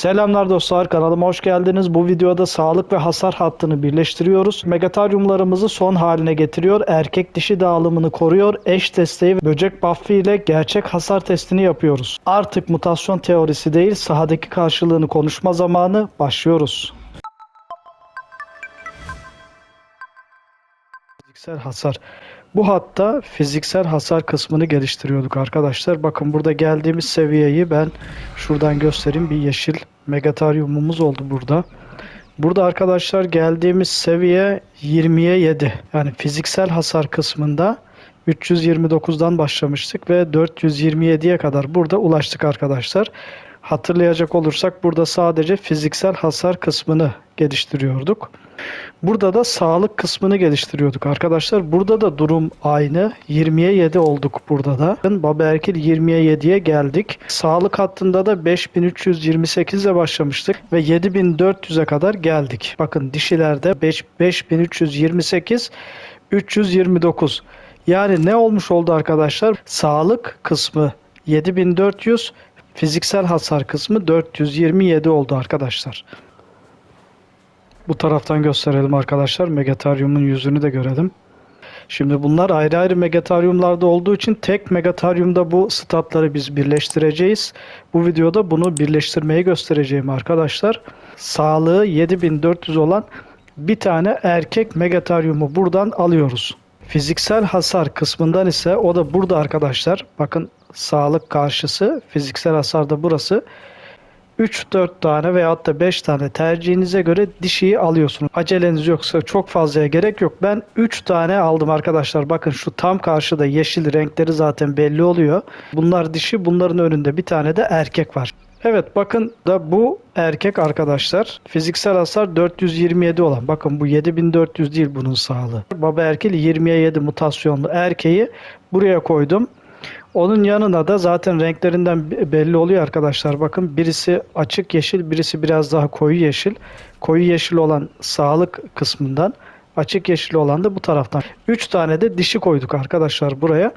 Selamlar dostlar, kanalıma hoş geldiniz. Bu videoda sağlık ve hasar hattını birleştiriyoruz. Megataryumlarımızı son haline getiriyor. Erkek dişi dağılımını koruyor. Eş desteği ve böcek buff'ı ile gerçek hasar testini yapıyoruz. Artık mutasyon teorisi değil, sahadaki karşılığını konuşma zamanı. Başlıyoruz. Fiziksel hasar. Bu hatta fiziksel hasar kısmını geliştiriyorduk arkadaşlar. Bakın burada geldiğimiz seviyeyi ben şuradan göstereyim. Bir yeşil megataryumumuz oldu burada. Burada arkadaşlar geldiğimiz seviye 20'ye 7. Yani fiziksel hasar kısmında 329'dan başlamıştık ve 427'ye kadar burada ulaştık arkadaşlar. Hatırlayacak olursak burada sadece fiziksel hasar kısmını geliştiriyorduk. Burada da sağlık kısmını geliştiriyorduk arkadaşlar. Burada da durum aynı. 20'ye 7 olduk burada da. Baba Erkil 20'ye 7'ye geldik. Sağlık hattında da 5328 ile başlamıştık ve 7400'e kadar geldik. Bakın dişilerde 5328 329. Yani ne olmuş oldu arkadaşlar? Sağlık kısmı 7400, fiziksel hasar kısmı 427 oldu arkadaşlar. Bu taraftan gösterelim arkadaşlar. Megataryumun yüzünü de görelim. Şimdi bunlar ayrı ayrı megataryumlarda olduğu için tek megataryumda bu statları biz birleştireceğiz. Bu videoda bunu birleştirmeyi göstereceğim arkadaşlar. Sağlığı 7400 olan bir tane erkek megataryumu buradan alıyoruz. Fiziksel hasar kısmından ise o da burada arkadaşlar. Bakın sağlık karşısı, fiziksel hasar da burası. 3-4 tane veyahut da 5 tane tercihinize göre dişiyi alıyorsunuz. Aceleniz yoksa çok fazlaya gerek yok. Ben 3 tane aldım arkadaşlar. Bakın şu tam karşıda yeşil renkleri zaten belli oluyor. Bunlar dişi, bunların önünde bir tane de erkek var. Evet bakın da bu erkek arkadaşlar. Fiziksel hasar 427 olan. Bakın bu 7400 değil bunun sağlığı. Baba Erkil 20'ye 7 mutasyonlu erkeği buraya koydum. Onun yanına da zaten renklerinden belli oluyor arkadaşlar. Bakın birisi açık yeşil, birisi biraz daha koyu yeşil. Koyu yeşil olan sağlık kısmından, açık yeşil olan da bu taraftan. 3 tane de dişi koyduk arkadaşlar buraya.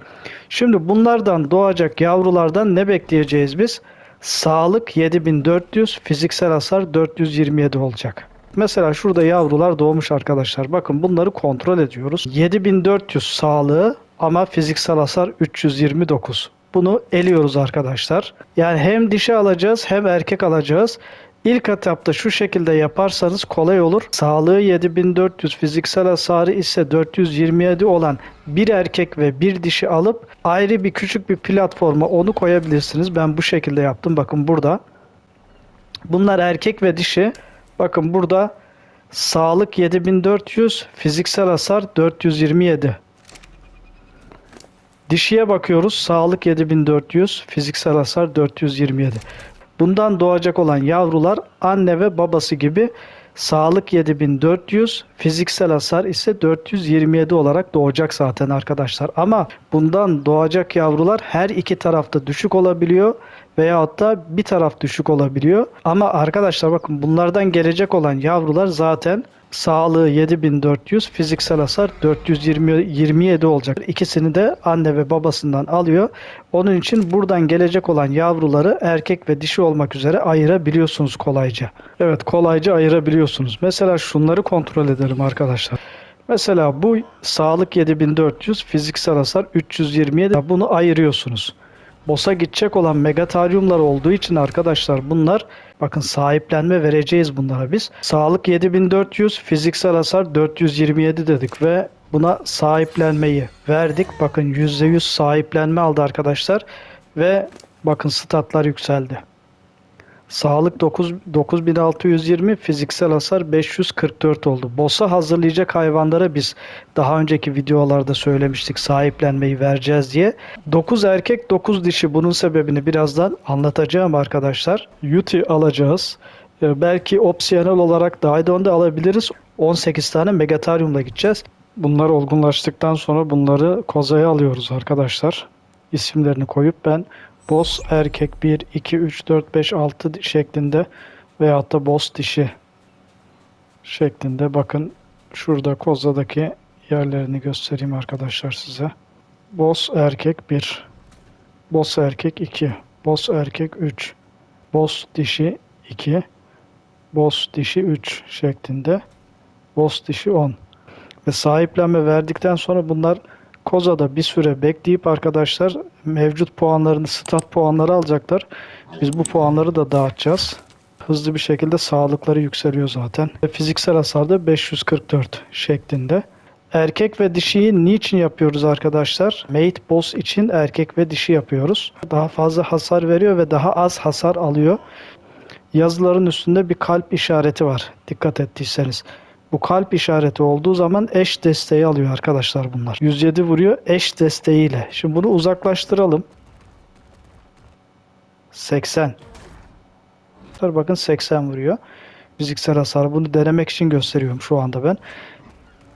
Şimdi bunlardan doğacak yavrulardan ne bekleyeceğiz biz? Sağlık 7400, fiziksel hasar 427 olacak. Mesela şurada yavrular doğmuş arkadaşlar. Bakın bunları kontrol ediyoruz. 7400 sağlığı ama fiziksel hasar 329. Bunu eliyoruz arkadaşlar. Yani hem dişi alacağız hem erkek alacağız. İlk etapta şu şekilde yaparsanız kolay olur. Sağlığı 7400, fiziksel hasarı ise 427 olan bir erkek ve bir dişi alıp ayrı bir küçük bir platforma onu koyabilirsiniz. Ben bu şekilde yaptım. Bakın burada. Bunlar erkek ve dişi. Bakın burada sağlık 7400, fiziksel hasar 427. Dişiye bakıyoruz. Sağlık 7400, fiziksel hasar 427. Bundan doğacak olan yavrular anne ve babası gibi sağlık 7400, fiziksel hasar ise 427 olarak doğacak zaten arkadaşlar. Ama bundan doğacak yavrular her iki tarafta düşük olabiliyor veyahut da bir taraf düşük olabiliyor. Ama arkadaşlar bakın bunlardan gelecek olan yavrular zaten sağlığı 7400, fiziksel hasar 427 olacak. İkisini de anne ve babasından alıyor. Onun için buradan gelecek olan yavruları erkek ve dişi olmak üzere ayırabiliyorsunuz kolayca. Evet, kolayca ayırabiliyorsunuz. Mesela şunları kontrol edelim arkadaşlar. Mesela bu sağlık 7400, fiziksel hasar 327. Bunu ayırıyorsunuz. BOS'a gidecek olan megataryumlar olduğu için arkadaşlar bunlar, bakın sahiplenme vereceğiz bunlara biz. Sağlık 7400, fiziksel hasar 427 dedik ve buna sahiplenmeyi verdik. Bakın %100 sahiplenme aldı arkadaşlar ve bakın statlar yükseldi. Sağlık 9620, fiziksel hasar 544 oldu. BOS'a hazırlayacak hayvanlara biz daha önceki videolarda söylemiştik sahiplenmeyi vereceğiz diye. 9 erkek 9 dişi, bunun sebebini birazdan anlatacağım arkadaşlar. Yuti alacağız. Belki opsiyonel olarak Daidon'da alabiliriz. 18 tane megataryumla gideceğiz. Bunlar olgunlaştıktan sonra bunları kozaya alıyoruz arkadaşlar. İsimlerini koyup ben boss erkek 1, 2, 3, 4, 5, 6 şeklinde veyahut da boss dişi şeklinde, bakın şurada kozadaki yerlerini göstereyim arkadaşlar size. Boss erkek 1, boss erkek 2, boss erkek 3, boss dişi 2, boss dişi 3 şeklinde. Boss dişi 10. Ve sahiplenme verdikten sonra bunlar Koza'da bir süre bekleyip arkadaşlar mevcut puanlarını, stat puanları alacaklar. Biz bu puanları da dağıtacağız. Hızlı bir şekilde sağlıkları yükseliyor zaten. Ve fiziksel hasarda 544 şeklinde. Erkek ve dişiyi niçin yapıyoruz arkadaşlar? Mate boss için erkek ve dişi yapıyoruz. Daha fazla hasar veriyor ve daha az hasar alıyor. Yazıların üstünde bir kalp işareti var. Dikkat ettiyseniz. Bu kalp işareti olduğu zaman eş desteği alıyor arkadaşlar bunlar. 107 vuruyor eş desteğiyle. Şimdi bunu uzaklaştıralım. 80. Bakın 80 vuruyor. Fiziksel hasar. Bunu denemek için gösteriyorum şu anda ben.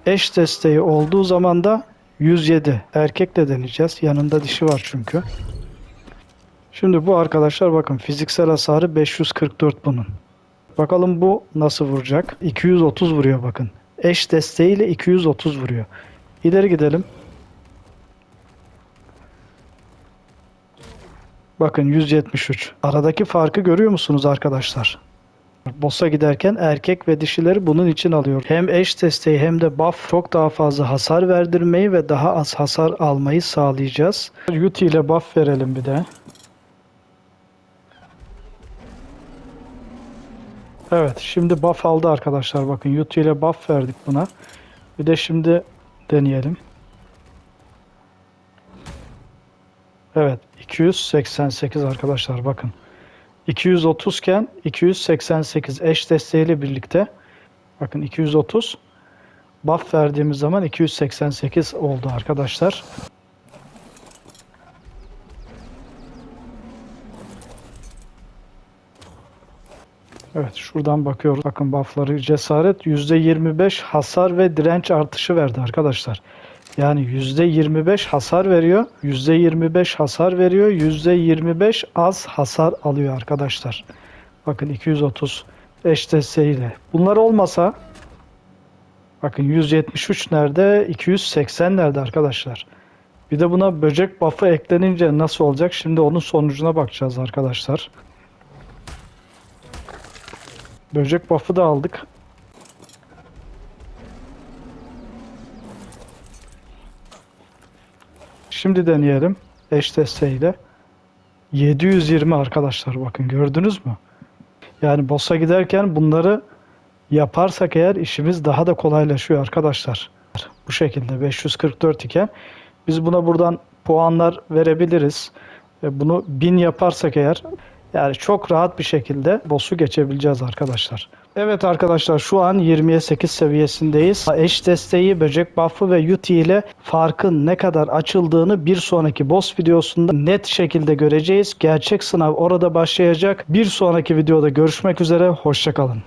Eş desteği olduğu zaman da 107. Erkekle deneyeceğiz. Yanında dişi var çünkü. Şimdi bu arkadaşlar bakın fiziksel hasarı 544 bunun. Bakalım bu nasıl vuracak? 230 vuruyor bakın. Eş desteğiyle 230 vuruyor. İleri gidelim. Bakın 173. Aradaki farkı görüyor musunuz arkadaşlar? Boss'a giderken erkek ve dişileri bunun için alıyor. Hem eş desteği hem de buff çok daha fazla hasar verdirmeyi ve daha az hasar almayı sağlayacağız. Yuti ile buff verelim bir de. Evet, şimdi buff aldı arkadaşlar. Bakın Yuti ile buff verdik buna. Bir de şimdi deneyelim. Evet, 288 arkadaşlar bakın. 230 iken 288 eş desteğiyle birlikte. Bakın 230. Buff verdiğimiz zaman 288 oldu arkadaşlar. Evet, şuradan bakıyoruz. Bakın buffları cesaret %25 hasar ve direnç artışı verdi arkadaşlar. Yani %25 hasar veriyor. %25 hasar veriyor. %25 az hasar alıyor arkadaşlar. Bakın 230 eş desteğiyle. Bunlar olmasa bakın 173 nerede? 280 nerede arkadaşlar? Bir de buna böcek buff'ı eklenince nasıl olacak? Şimdi onun sonucuna bakacağız arkadaşlar. Böcek buff'ı da aldık. Şimdi deneyelim eş desteğiyle. 720 arkadaşlar bakın gördünüz mü? Yani boss'a giderken bunları yaparsak eğer işimiz daha da kolaylaşıyor arkadaşlar. Bu şekilde 544 iken biz buna buradan puanlar verebiliriz. Bunu 1000 yaparsak eğer yani çok rahat bir şekilde boss'u geçebileceğiz arkadaşlar. Evet arkadaşlar şu an 20'ye 8 seviyesindeyiz. Eş desteği, böcek buff'ı ve Yuti ile farkın ne kadar açıldığını bir sonraki boss videosunda net şekilde göreceğiz. Gerçek sınav orada başlayacak. Bir sonraki videoda görüşmek üzere. Hoşça kalın.